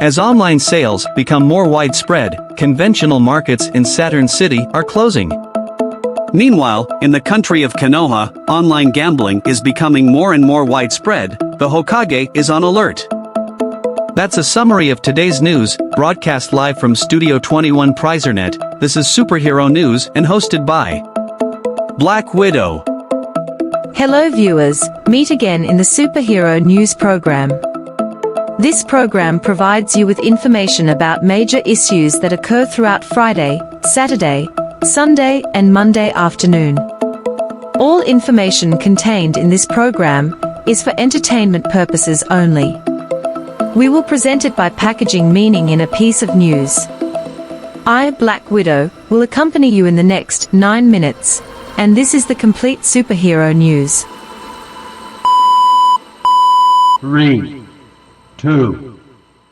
As online sales become more widespread, conventional markets in Saturn City are closing. Meanwhile, in the country of Konoha, online gambling is becoming more and more widespread. The Hokage is on alert. That's a summary of today's news, broadcast live from Studio 21 PrizerNet. This is Superhero News and hosted by Black Widow. Hello viewers, meet again in the Superhero News program. This program provides you with information about major issues that occur throughout Friday, Saturday, Sunday, and Monday afternoon. All information contained in this program is for entertainment purposes only. We will present it by packaging meaning in a piece of news. I, Black Widow, will accompany you in the next 9 minutes, and this is the complete Superhero News. 3, 2,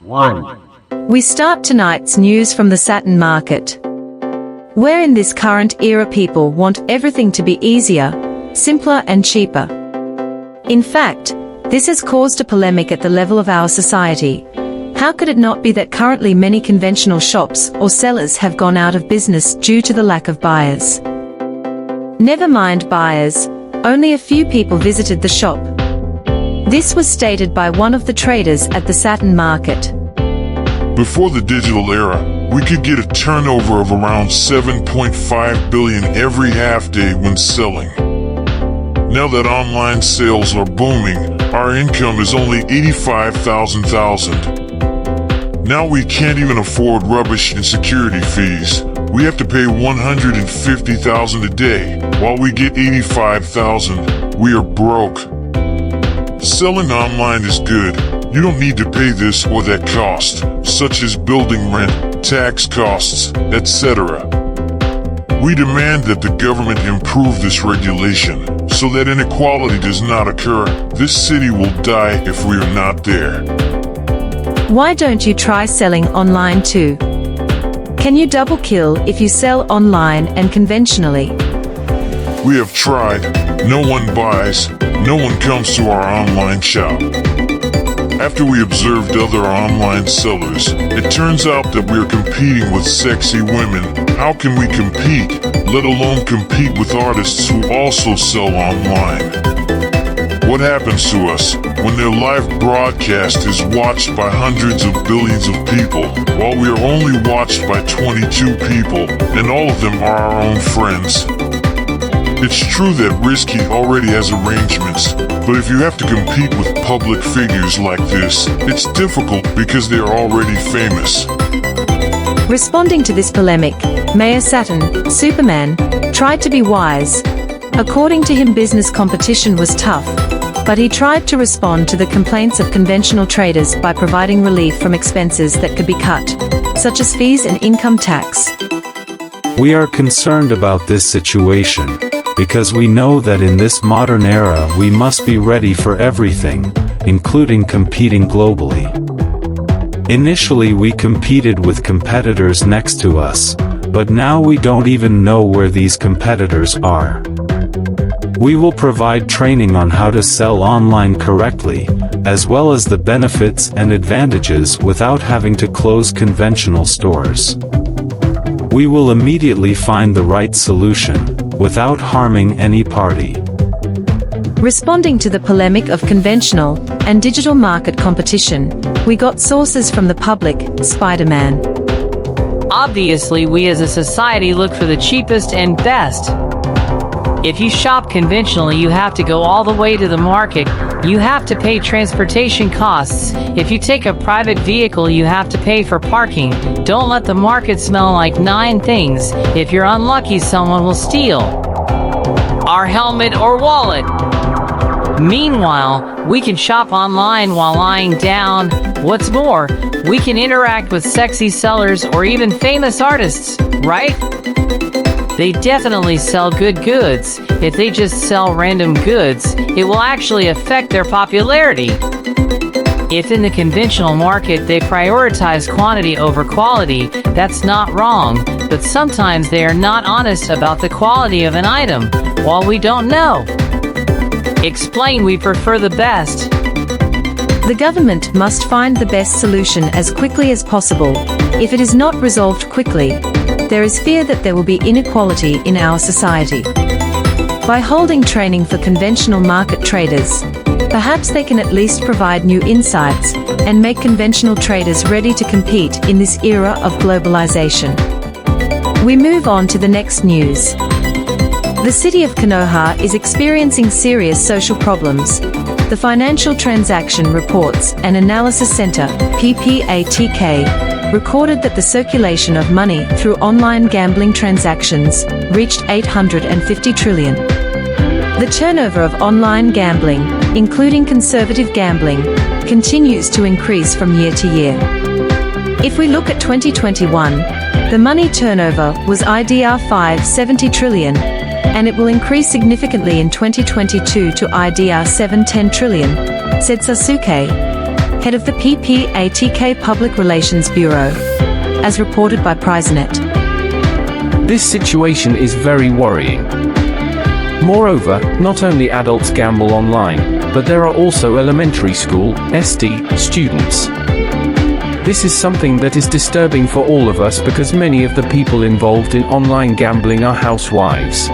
1. We start tonight's news from the Saturn market. Where in this current era people want everything to be easier, simpler and cheaper. In fact, this has caused a polemic at the level of our society. How could it not be that currently many conventional shops or sellers have gone out of business due to the lack of buyers? Never mind buyers, only a few people visited the shop. This was stated by one of the traders at the Saturn market. Before the digital era, we could get a turnover of around 7.5 billion every half day when selling. Now that online sales are booming, our income is only 85,000. Now we can't even afford rubbish and security fees. We have to pay 150,000 a day, while we get 85,000. We are broke. Selling online is good. You don't need to pay this or that cost, such as building rent, tax costs, etc. We demand that the government improve this regulation, so that inequality does not occur. This city will die if we are not there. Why don't you try selling online too? Can you double kill if you sell online and conventionally? We have tried. No one buys. No one comes to our online shop. After we observed other online sellers, it turns out that we are competing with sexy women. How can we compete, let alone compete with artists who also sell online? What happens to us when their live broadcast is watched by hundreds of billions of people, while we are only watched by 22 people, and all of them are our own friends? It's true that Risky already has arrangements, but if you have to compete with public figures like this, it's difficult because they are already famous. Responding to this polemic, Mayor Saturn, Superman, tried to be wise. According to him, business competition was tough, but he tried to respond to the complaints of conventional traders by providing relief from expenses that could be cut, such as fees and income tax. We are concerned about this situation, because we know that in this modern era we must be ready for everything, including competing globally. Initially we competed with competitors next to us, but now we don't even know where these competitors are. We will provide training on how to sell online correctly, as well as the benefits and advantages without having to close conventional stores. We will immediately find the right solution, without harming any party. Responding to the polemic of conventional and digital market competition, we got sources from the public, Spider-Man. Obviously, we as a society look for the cheapest and best. If you shop conventionally, you have to go all the way to the market. You have to pay transportation costs. If you take a private vehicle, you have to pay for parking. Don't let the market smell like 9 things. If you're unlucky, someone will steal our helmet or wallet. Meanwhile, we can shop online while lying down. What's more, we can interact with sexy sellers or even famous artists, right? They definitely sell good goods. If they just sell random goods, it will actually affect their popularity. If in the conventional market they prioritize quantity over quality, that's not wrong, but sometimes they are not honest about the quality of an item, while we don't know. Explain we prefer the best. The government must find the best solution as quickly as possible. If it is not resolved quickly, there is fear that there will be inequality in our society. By holding training for conventional market traders, perhaps they can at least provide new insights and make conventional traders ready to compete in this era of globalization. We move on to the next news. The city of Konoha is experiencing serious social problems. The Financial Transaction Reports and Analysis Center, PPATK, recorded that the circulation of money through online gambling transactions reached 850 trillion. The turnover of online gambling, including conservative gambling, continues to increase from year to year. If we look at 2021, the money turnover was IDR 570 trillion, and it will increase significantly in 2022 to IDR 710 trillion, said Sasuke, head of the PPATK Public Relations Bureau, as reported by PrizeNet. This situation is very worrying. Moreover, not only adults gamble online, but there are also elementary school, SD, students. This is something that is disturbing for all of us because many of the people involved in online gambling are housewives.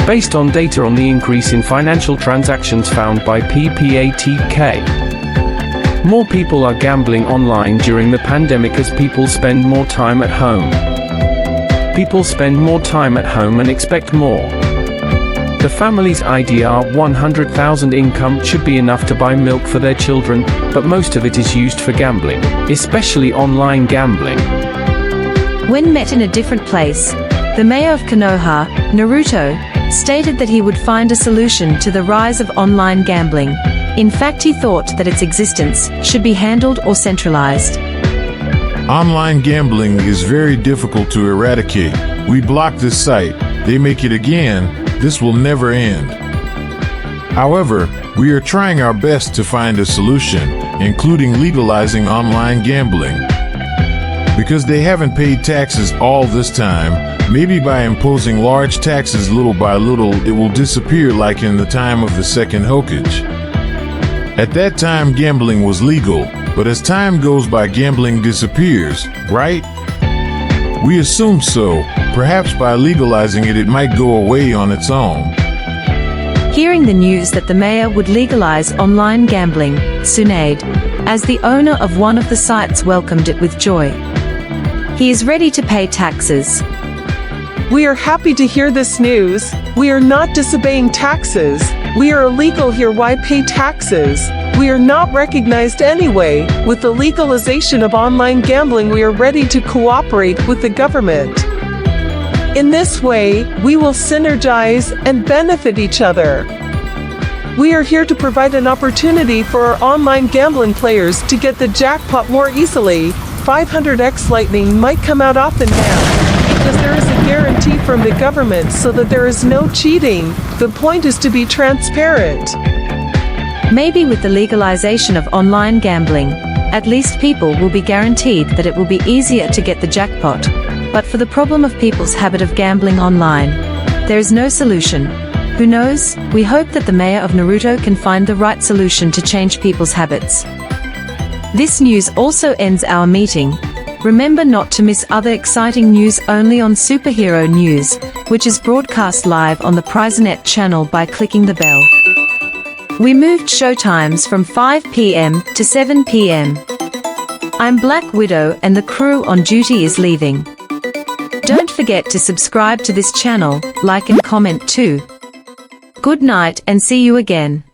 Based on data on the increase in financial transactions found by PPATK, more people are gambling online during the pandemic as people spend more time at home. People spend more time at home and expect more. The family's IDR 100,000 income should be enough to buy milk for their children, but most of it is used for gambling, especially online gambling. When met in a different place, the mayor of Konoha, Naruto, stated that he would find a solution to the rise of online gambling. In fact, he thought that its existence should be handled or centralized. Online gambling is very difficult to eradicate. We block this site, they make it again, this will never end. However, we are trying our best to find a solution, including legalizing online gambling. Because they haven't paid taxes all this time, maybe by imposing large taxes little by little, it will disappear like in the time of the Second Hokage. At that time, gambling was legal, but as time goes by, gambling disappears, right? We assume so. Perhaps by legalizing it, it might go away on its own. Hearing the news that the mayor would legalize online gambling, Tsunade, as the owner of one of the sites, welcomed it with joy. He is ready to pay taxes. We are happy to hear this news. We are not disobeying taxes. We are illegal here, why pay taxes? We are not recognized anyway. With the legalization of online gambling, we are ready to cooperate with the government. In this way, we will synergize and benefit each other. We are here to provide an opportunity for our online gambling players to get the jackpot more easily. 500x Lightning might come out often now, because there is a guarantee from the government so that there is no cheating. The point is to be transparent. Maybe with the legalization of online gambling, at least people will be guaranteed that it will be easier to get the jackpot. But for the problem of people's habit of gambling online, there is no solution. Who knows? We hope that the mayor of Naruto can find the right solution to change people's habits. This news also ends our meeting. Remember not to miss other exciting news only on Superhero News, which is broadcast live on the PrizeNet channel by clicking the bell. We moved showtimes from 5 p.m. to 7 p.m. I'm Black Widow and the crew on duty is leaving. Don't forget to subscribe to this channel, like and comment too. Good night and see you again.